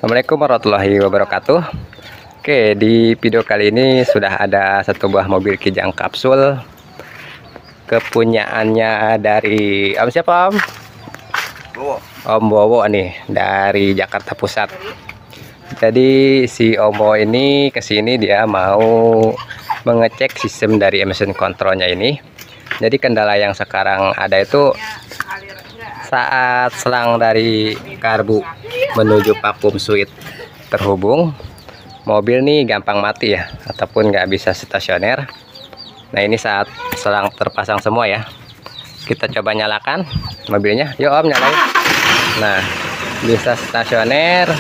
Assalamualaikum warahmatullahi wabarakatuh. Oke, di video kali ini sudah ada satu buah mobil Kijang kapsul kepunyaannya dari siapa Om? Bowo. Om Bowo nih dari Jakarta Pusat. Jadi si Om Bowo ini kesini dia mau mengecek sistem dari emission controlnya ini. Jadi kendala yang sekarang ada itu saat selang dari karbu menuju vacuum switch terhubung, mobil nih gampang mati ya, ataupun nggak bisa stasioner. Nah ini saat selang terpasang semua ya, kita coba nyalakan mobilnya. Yuk Om, nyalain. Nah bisa stasioner,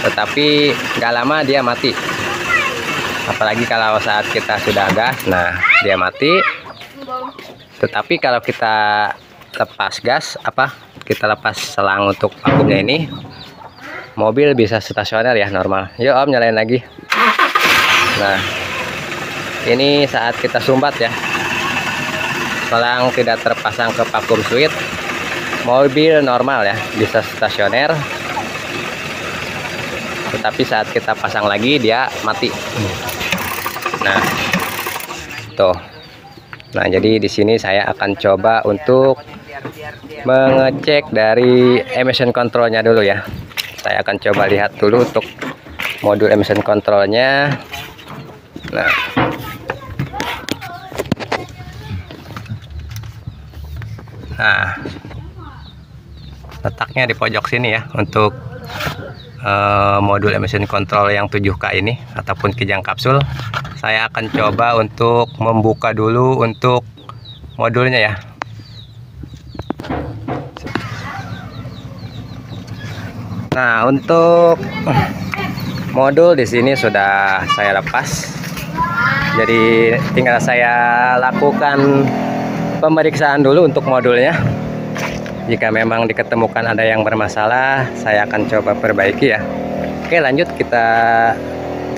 tetapi nggak lama dia mati. Apalagi kalau saat kita sudah gas, nah dia mati. Tetapi kalau kita lepas gas, kita lepas selang untuk vakumnya ini, mobil bisa stasioner ya, normal. Yuk Om, nyalain lagi. Nah ini saat kita sumbat ya, selang tidak terpasang ke vacuum switch, mobil normal ya, bisa stasioner. Tetapi saat kita pasang lagi dia mati. Nah tuh. Nah jadi di sini saya akan coba untuk mengecek dari emission controlnya dulu ya. Saya akan coba lihat dulu untuk modul emission controlnya. Nah, letaknya di pojok sini ya untuk modul emission control yang 7K ini ataupun Kijang kapsul. Saya akan coba untuk membuka dulu untuk modulnya ya. Nah, untuk modul di sini sudah saya lepas. Jadi tinggal saya lakukan pemeriksaan dulu untuk modulnya. Jika memang diketemukan ada yang bermasalah, saya akan coba perbaiki ya. Oke, lanjut kita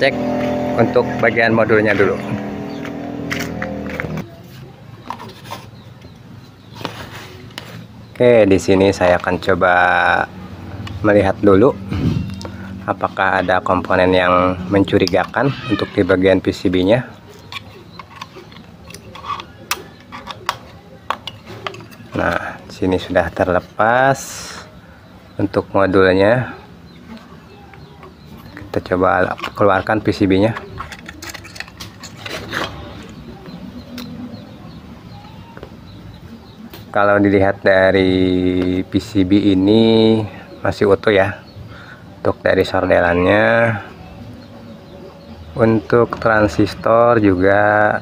cek untuk bagian modulnya dulu. Oke, di sini saya akan coba melihat dulu apakah ada komponen yang mencurigakan untuk di bagian PCB-nya. Nah, sini sudah terlepas untuk modulnya. Kita coba keluarkan PCB-nya. Kalau dilihat dari PCB ini masih utuh ya, untuk dari sordelannya. Untuk transistor juga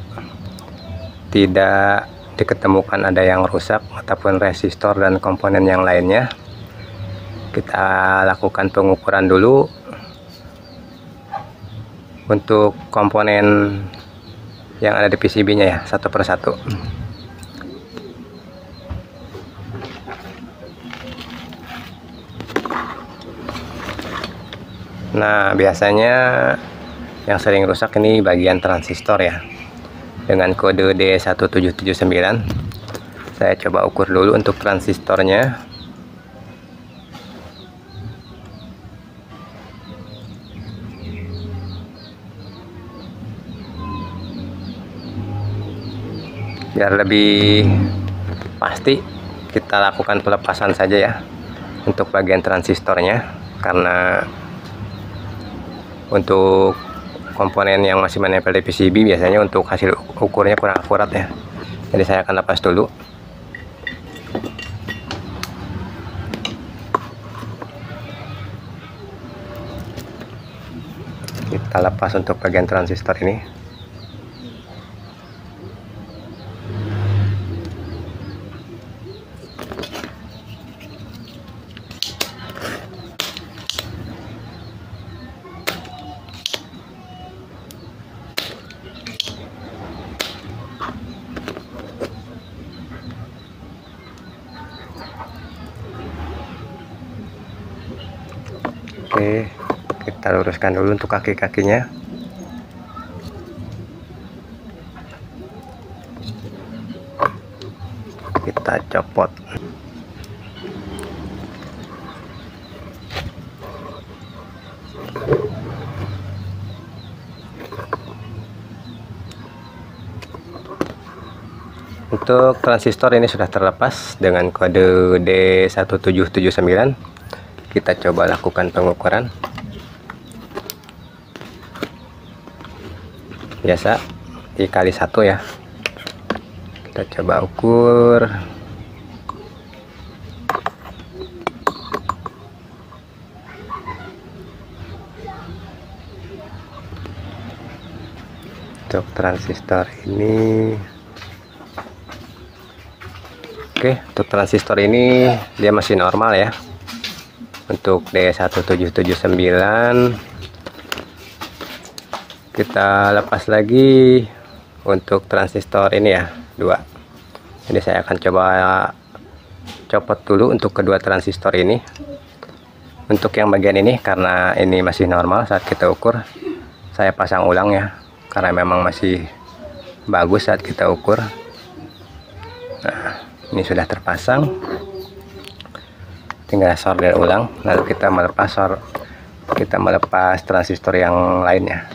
tidak diketemukan ada yang rusak ataupun resistor dan komponen yang lainnya. Kita lakukan pengukuran dulu untuk komponen yang ada di PCB-nya ya, satu persatu. Nah biasanya yang sering rusak ini bagian transistor ya, dengan kode D1779. Saya coba ukur dulu untuk transistornya. Biar lebih pasti kita lakukan pelepasan saja ya untuk bagian transistornya, karena untuk komponen yang masih menempel di PCB biasanya untuk hasil ukurnya kurang akurat ya. Jadi saya akan lepas dulu. Kita lepas untuk bagian transistor ini. Oke, kita luruskan dulu untuk kaki-kakinya. Kita copot. Untuk transistor ini sudah terlepas dengan kode D1779. Kita coba lakukan pengukuran. Biasa dikali 1 ya. Kita coba ukur. Untuk transistor ini, oke, untuk transistor ini dia masih normal ya. Untuk D1779 kita lepas lagi untuk transistor ini ya, 2. Jadi saya akan coba copot dulu untuk kedua transistor ini. Untuk yang bagian ini, karena ini masih normal saat kita ukur, saya pasang ulang ya, karena memang masih bagus saat kita ukur. Nah, ini sudah terpasang, tinggal solder ulang, lalu kita melepas transistor yang lainnya.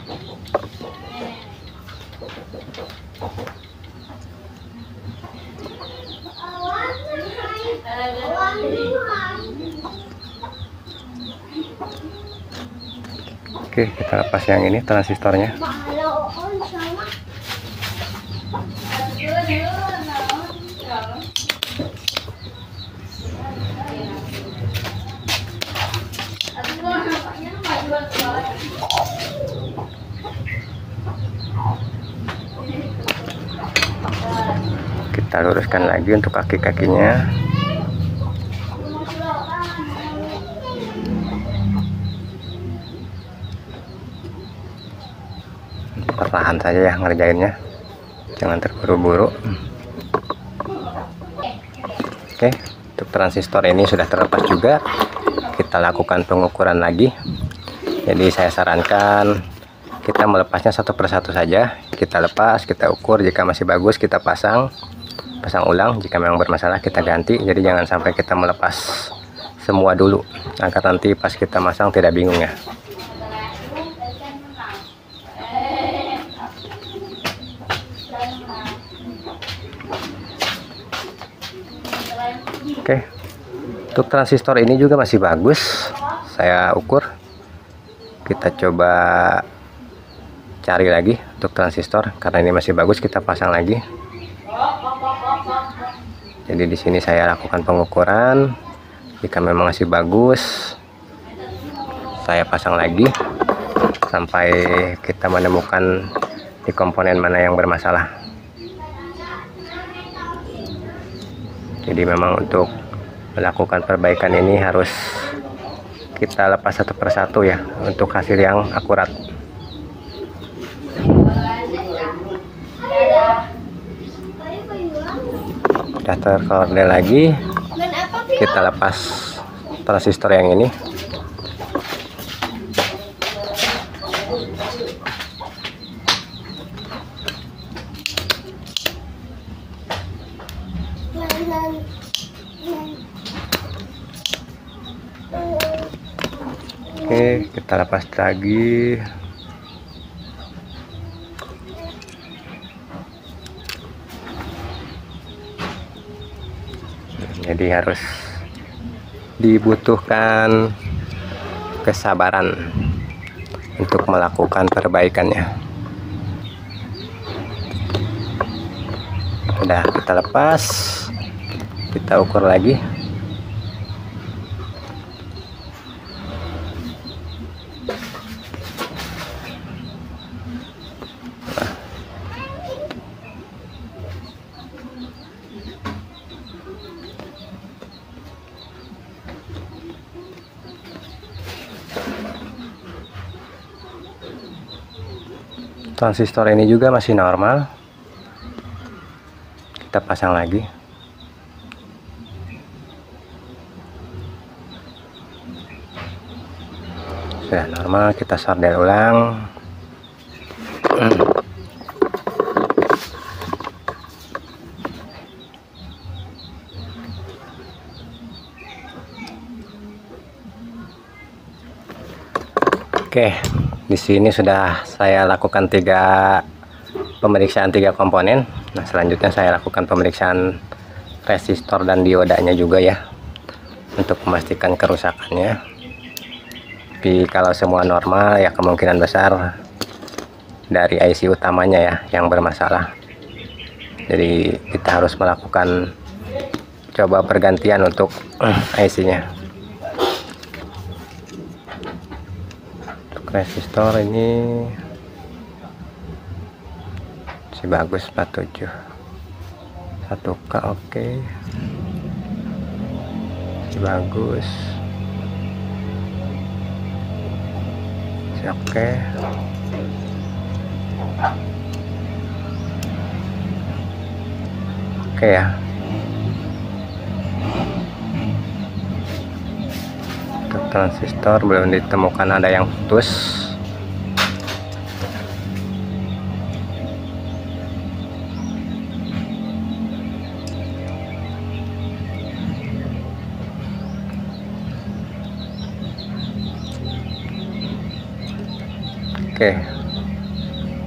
Oke, kita lepas yang ini transistornya. Kita luruskan lagi untuk kaki-kakinya. Perlahan saja ya ngerjainnya, jangan terburu-buru. Oke, untuk transistor ini sudah terlepas juga. Kita lakukan pengukuran lagi. Jadi saya sarankan kita melepasnya satu persatu saja. Kita lepas, kita ukur, jika masih bagus kita pasang ulang, jika memang bermasalah kita ganti. Jadi jangan sampai kita melepas semua dulu, agar nanti pas kita masang tidak bingung ya. Oke, untuk transistor ini juga masih bagus. Saya ukur. Kita coba cari lagi untuk transistor, karena ini masih bagus, kita pasang lagi. Jadi di sini saya lakukan pengukuran. Jika memang masih bagus, saya pasang lagi sampai kita menemukan di komponen mana yang bermasalah. Jadi memang untuk melakukan perbaikan ini harus kita lepas satu persatu ya, untuk hasil yang akurat. Sudah terkoordinir lagi, kita lepas transistor yang ini. Oke, kita lepas lagi. Jadi harus dibutuhkan kesabaran untuk melakukan perbaikannya. Sudah kita lepas, kita ukur lagi. Transistor ini juga masih normal. Kita pasang lagi. Sudah normal, kita solder ulang. Oke, di sini sudah saya lakukan pemeriksaan 3 komponen. Nah, selanjutnya saya lakukan pemeriksaan resistor dan diodanya juga ya, untuk memastikan kerusakannya. Tapi kalau semua normal ya kemungkinan besar dari IC utamanya ya yang bermasalah. Jadi kita harus melakukan coba pergantian untuk IC-nya. Untuk resistor ini masih bagus, 47 1K, oke. Masih bagus, masih oke. Oke ya. Untuk transistor belum ditemukan ada yang putus. Oke,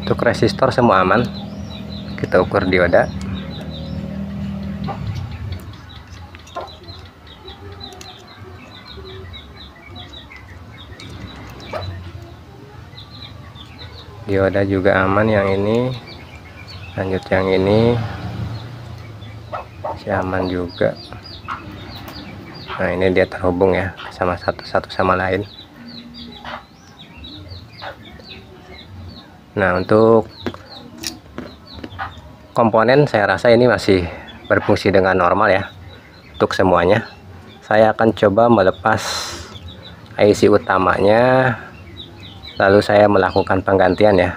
untuk resistor semua aman. Kita ukur dioda. Dioda juga aman yang ini. Lanjut yang ini masih aman juga. Nah, ini dia terhubung ya sama satu sama lain. Nah, untuk komponen saya rasa ini masih berfungsi dengan normal ya. Untuk semuanya saya akan coba melepas IC utamanya, lalu saya melakukan penggantian ya.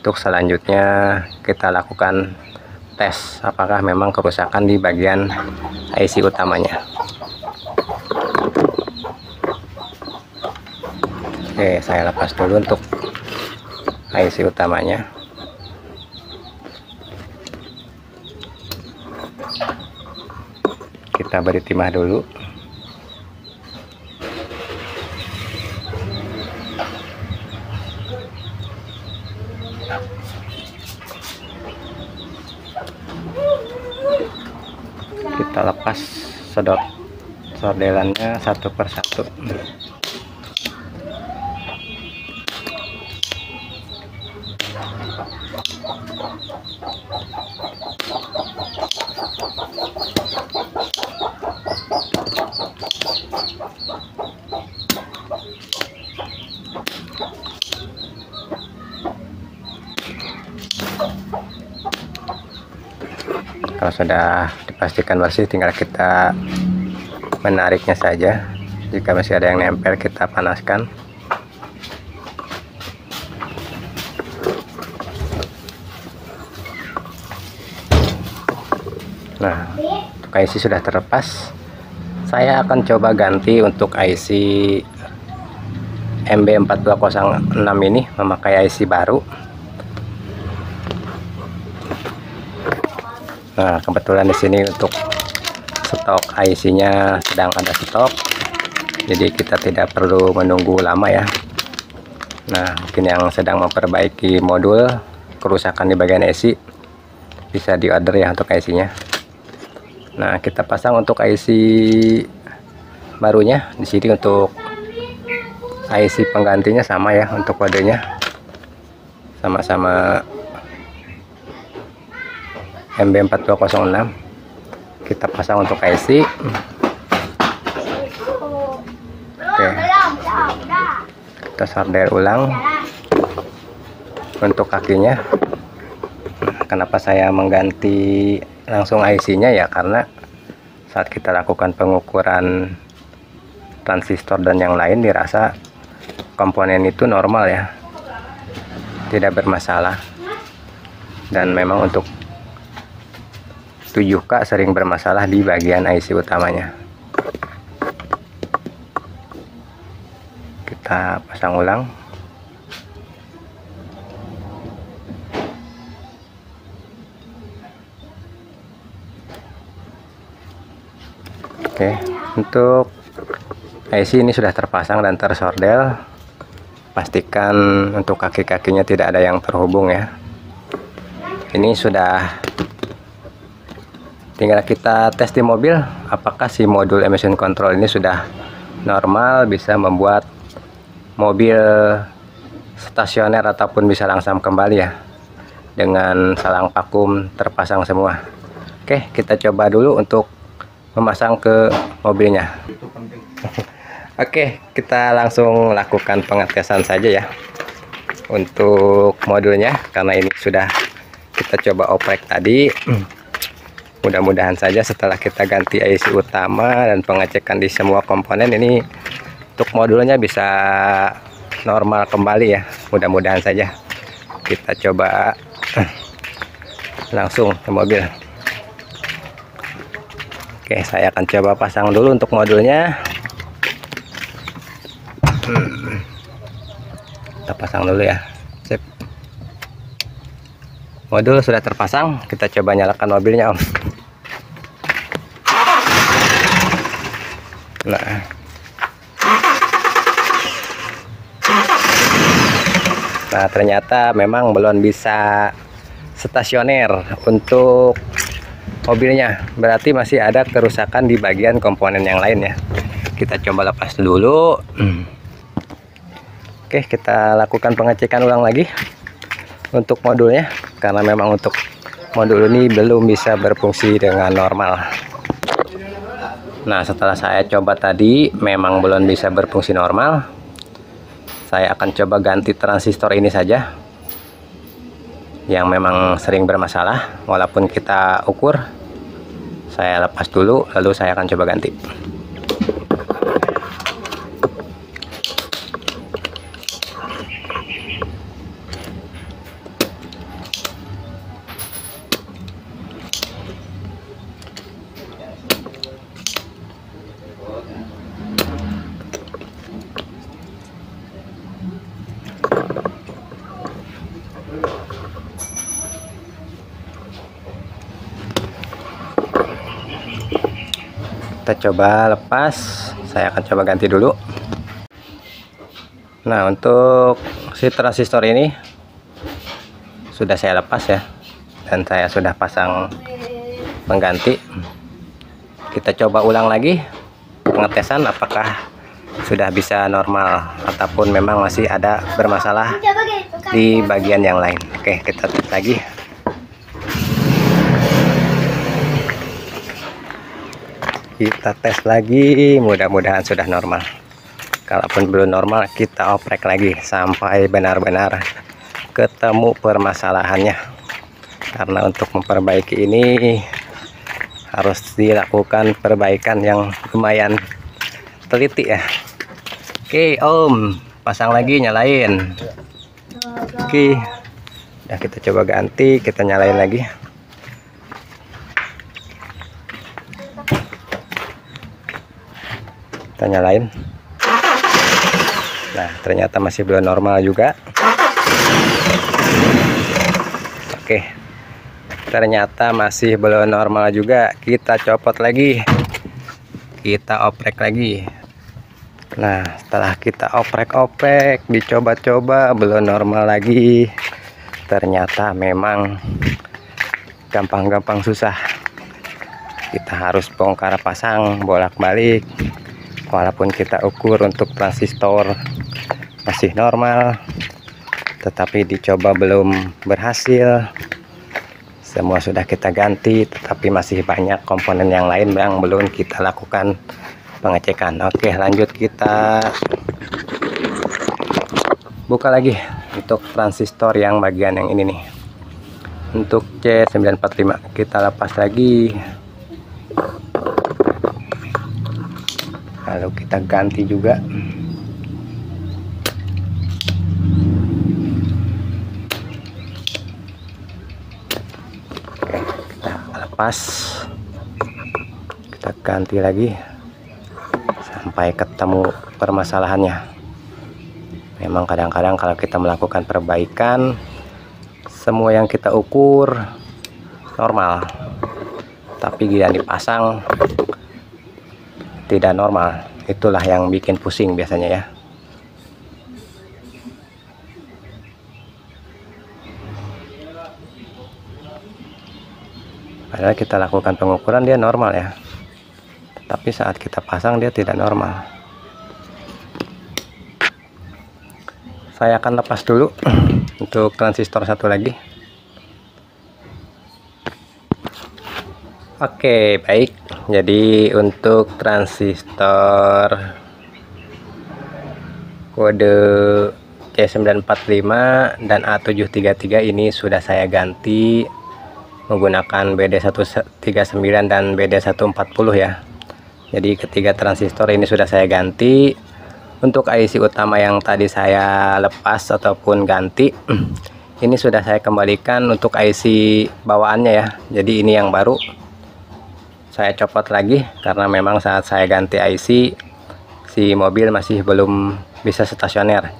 Untuk selanjutnya kita lakukan tes apakah memang kerusakan di bagian IC utamanya. Oke, saya lepas dulu untuk IC utamanya. Kita beri timah dulu. Kita lepas sedot sordelannya satu persatu. Kalau sudah dipastikan bersih, tinggal kita menariknya saja. Jika masih ada yang nempel, kita panaskan. Nah, untuk IC sudah terlepas. Saya akan coba ganti untuk IC MB4206 ini, memakai IC baru. Nah, kebetulan di sini untuk stok IC-nya sedang ada stok, jadi kita tidak perlu menunggu lama ya. Nah, mungkin yang sedang memperbaiki modul kerusakan di bagian IC bisa diorder ya untuk IC-nya. Nah, kita pasang untuk IC barunya di sini. Untuk IC penggantinya sama ya, untuk kodenya sama-sama MB4206. Kita pasang untuk IC. Oke, kita solder ulang untuk kakinya. Kenapa saya mengganti langsung IC-nya ya, karena saat kita lakukan pengukuran transistor dan yang lain dirasa komponen itu normal ya, tidak bermasalah. Dan memang untuk 7K sering bermasalah di bagian IC utamanya. Kita pasang ulang. Oke, untuk IC ini sudah terpasang dan tersordel. Pastikan untuk kaki-kakinya tidak ada yang terhubung ya. Ini sudah tinggal kita tes di mobil apakah si modul emission control ini sudah normal, bisa membuat mobil stasioner ataupun bisa langsam kembali ya, dengan salang vakum terpasang semua. Oke, kita coba dulu untuk memasang ke mobilnya. Oke, kita langsung lakukan pengetesan saja ya untuk modulnya, karena ini sudah kita coba oprek tadi. Mudah-mudahan saja setelah kita ganti IC utama dan pengecekan di semua komponen ini, untuk modulnya bisa normal kembali ya. Mudah-mudahan saja. Kita coba langsung ke mobil. Oke, saya akan coba pasang dulu untuk modulnya. Kita pasang dulu ya. Sip. Modul sudah terpasang, kita coba nyalakan mobilnya, Om. Nah, ternyata memang belum bisa stasioner untuk mobilnya, berarti masih ada kerusakan di bagian komponen yang lain ya. Kita coba lepas dulu. Oke, kita lakukan pengecekan ulang lagi untuk modulnya, karena memang untuk modul ini belum bisa berfungsi dengan normal. Nah, setelah saya coba tadi memang belum bisa berfungsi normal, saya akan coba ganti transistor ini saja yang memang sering bermasalah. Walaupun kita ukur, saya lepas dulu lalu saya akan coba ganti. Kita coba lepas, saya akan coba ganti dulu. Nah, untuk si transistor ini sudah saya lepas ya, dan saya sudah pasang pengganti. Kita coba ulang lagi pengetesan apakah sudah bisa normal ataupun memang masih ada bermasalah di bagian yang lain. Oke, kita tes lagi. Kita tes lagi, mudah-mudahan sudah normal. Kalaupun belum normal, kita oprek lagi sampai benar-benar ketemu permasalahannya. Karena untuk memperbaiki ini harus dilakukan perbaikan yang lumayan teliti ya. Oke, Om, pasang lagi, nyalain. Oke, udah, kita coba ganti, kita nyalain lagi. Kita nyalain. Nah, ternyata masih belum normal juga. Oke, ternyata masih belum normal juga. Kita copot lagi, kita oprek lagi. Nah, setelah kita oprek-oprek, dicoba-coba, belum normal lagi. Ternyata memang gampang-gampang susah. Kita harus bongkar pasang bolak-balik. Walaupun kita ukur untuk transistor masih normal, tetapi dicoba belum berhasil. Semua sudah kita ganti, tetapi masih banyak komponen yang lain yang belum kita lakukan pengecekan. Oke, lanjut, kita buka lagi untuk transistor yang bagian yang ini nih. Untuk C945 kita lepas lagi, lalu kita ganti juga. Oke, kita lepas, kita ganti lagi sampai ketemu permasalahannya. Memang kadang-kadang kalau kita melakukan perbaikan, semua yang kita ukur normal, tapi giliran dipasang tidak normal. Itulah yang bikin pusing biasanya ya. Padahal kita lakukan pengukuran dia normal ya, tapi saat kita pasang dia tidak normal. Saya akan lepas dulu untuk transistor satu lagi. Oke, baik. Jadi untuk transistor kode C945 dan A733 ini sudah saya ganti menggunakan BD139 dan BD140 ya. Jadi ketiga transistor ini sudah saya ganti. Untuk IC utama yang tadi saya lepas ataupun ganti, ini sudah saya kembalikan untuk IC bawaannya ya. Jadi ini yang baru saya copot lagi karena memang saat saya ganti IC si mobil masih belum bisa stasioner.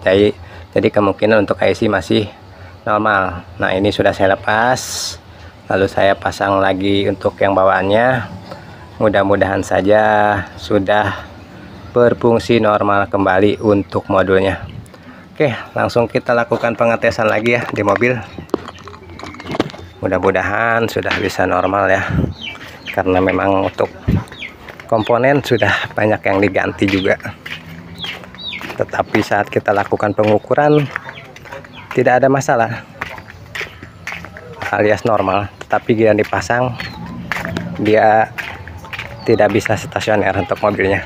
Jadi kemungkinan untuk IC masih normal. Nah, ini sudah saya lepas, lalu saya pasang lagi untuk yang bawaannya. Mudah-mudahan saja sudah berfungsi normal kembali untuk modulnya. Oke, langsung kita lakukan pengetesan lagi ya di mobil. Mudah-mudahan sudah bisa normal ya, karena memang untuk komponen sudah banyak yang diganti juga. Tetapi saat kita lakukan pengukuran tidak ada masalah, alias normal. Tetapi dia dipasang, dia tidak bisa stasioner untuk mobilnya.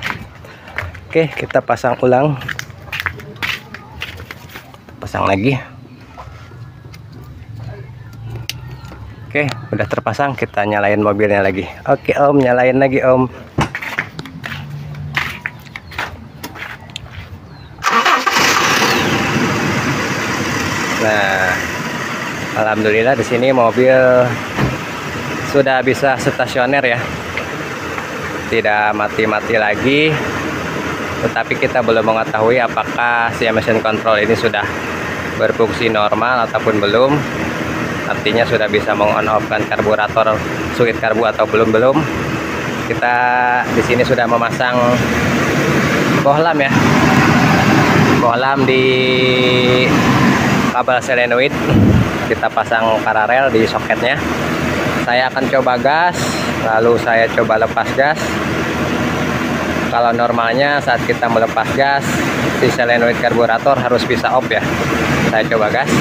Oke, kita pasang ulang, pasang lagi. Oke, udah terpasang, kita nyalain mobilnya lagi. Oke Om, nyalain lagi Om. Nah, alhamdulillah di sini mobil sudah bisa stasioner ya, tidak mati-mati lagi. Tetapi kita belum mengetahui apakah si emission control ini sudah berfungsi normal ataupun belum. Artinya sudah bisa meng-on-off-kan karburator switch karbu atau belum. Kita di sini sudah memasang bohlam ya, bohlam di kabel solenoid. Kita pasang paralel di soketnya. Saya akan coba gas, lalu saya coba lepas gas. Kalau normalnya saat kita melepas gas, si solenoid karburator harus bisa off ya. Saya coba gas.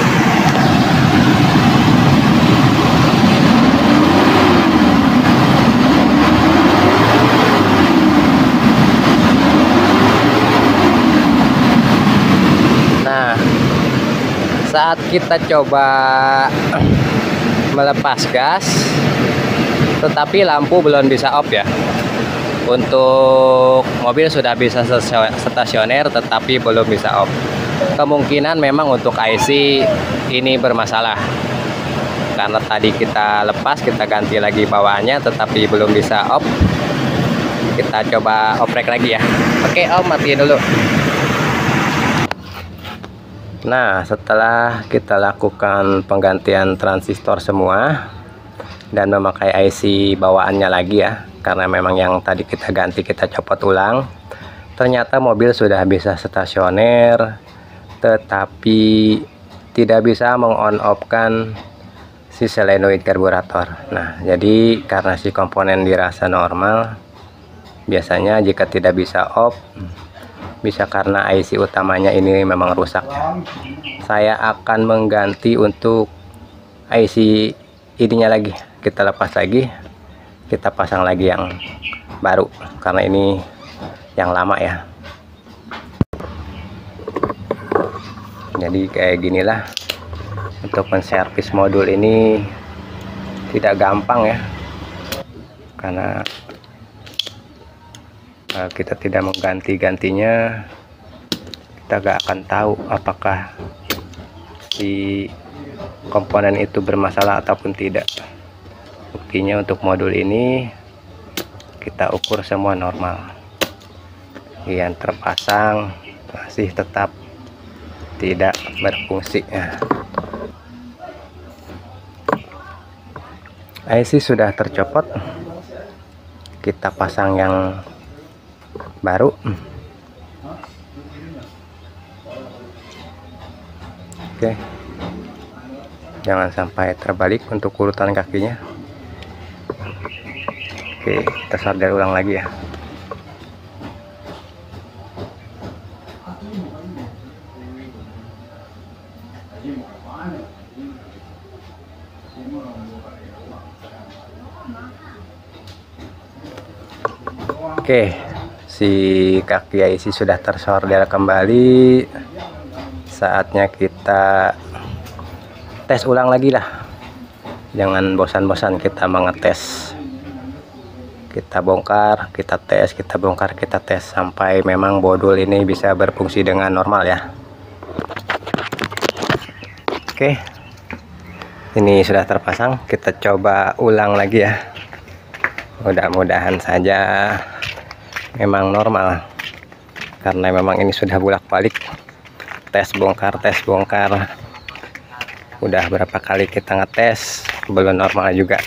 Nah, saat kita coba melepas gas, tetapi lampu belum bisa off ya. Untuk mobil sudah bisa stasioner tetapi belum bisa off. Kemungkinan memang untuk IC ini bermasalah, karena tadi kita lepas, kita ganti lagi bawaannya tetapi belum bisa off. Kita coba oprek lagi ya. Oke Om, matiin dulu. Nah, setelah kita lakukan penggantian transistor semua dan memakai IC bawaannya lagi ya, karena memang yang tadi kita ganti kita copot ulang, ternyata mobil sudah bisa stasioner tetapi tidak bisa meng-on-off-kan si solenoid karburator. Nah, jadi karena si komponen dirasa normal, biasanya jika tidak bisa off, bisa karena IC utamanya ini memang rusak. Saya akan mengganti untuk IC ininya lagi, kita lepas lagi, kita pasang lagi yang baru karena ini yang lama ya. Jadi kayak ginilah untuk menservis modul ini, tidak gampang ya, karena kita tidak mengganti-gantinya, kita gak akan tahu apakah si komponen itu bermasalah ataupun tidak. Buktinya untuk modul ini kita ukur semua normal, yang terpasang masih tetap tidak berfungsi ya. IC sudah tercopot, kita pasang yang baru. Oke, jangan sampai terbalik untuk urutan kakinya. Oke, kita solder ulang lagi ya. Oke, si kaki IC sudah tersolder kembali. Saatnya kita tes ulang lagi lah. Jangan bosan-bosan kita mengetes. Kita bongkar, kita tes, kita bongkar, kita tes sampai memang bodul ini bisa berfungsi dengan normal ya. Oke, ini sudah terpasang. Kita coba ulang lagi ya. Mudah-mudahan saja memang normal, karena memang ini sudah bolak-balik tes bongkar udah berapa kali kita ngetes belum normal juga.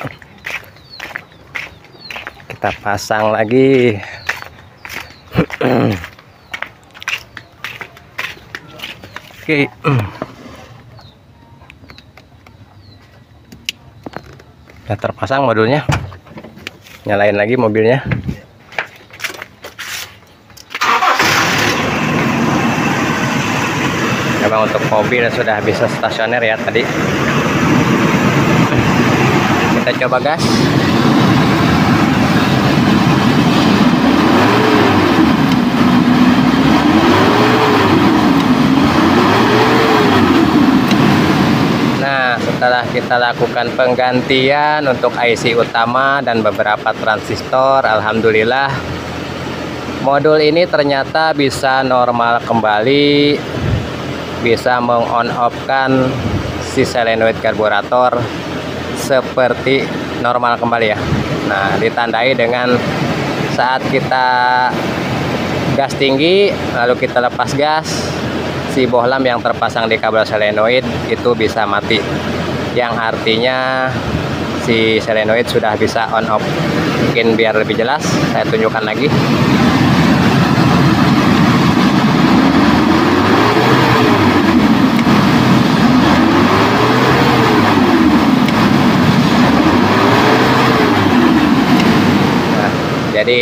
Kita pasang lagi. Oke, udah terpasang modulnya. Nyalain lagi mobilnya. Memang untuk mobil sudah bisa stasioner ya tadi. Kita coba gas. Nah, setelah kita lakukan penggantian untuk IC utama dan beberapa transistor, alhamdulillah modul ini ternyata bisa normal kembali, bisa meng-on off-kan si solenoid karburator seperti normal kembali ya. Nah, ditandai dengan saat kita gas tinggi lalu kita lepas gas, si bohlam yang terpasang di kabel solenoid itu bisa mati, yang artinya si solenoid sudah bisa on off. Mungkin biar lebih jelas saya tunjukkan lagi. Nah, jadi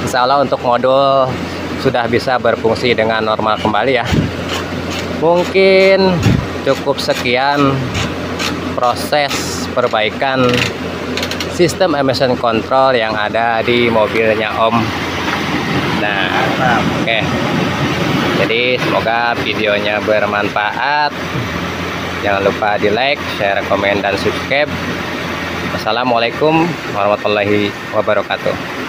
insya Allah untuk modul sudah bisa berfungsi dengan normal kembali ya. Mungkin cukup sekian proses perbaikan sistem emission control yang ada di mobilnya Om. Nah, oke. Jadi semoga videonya bermanfaat. Jangan lupa di like, share, komen, dan subscribe. Wassalamualaikum warahmatullahi wabarakatuh.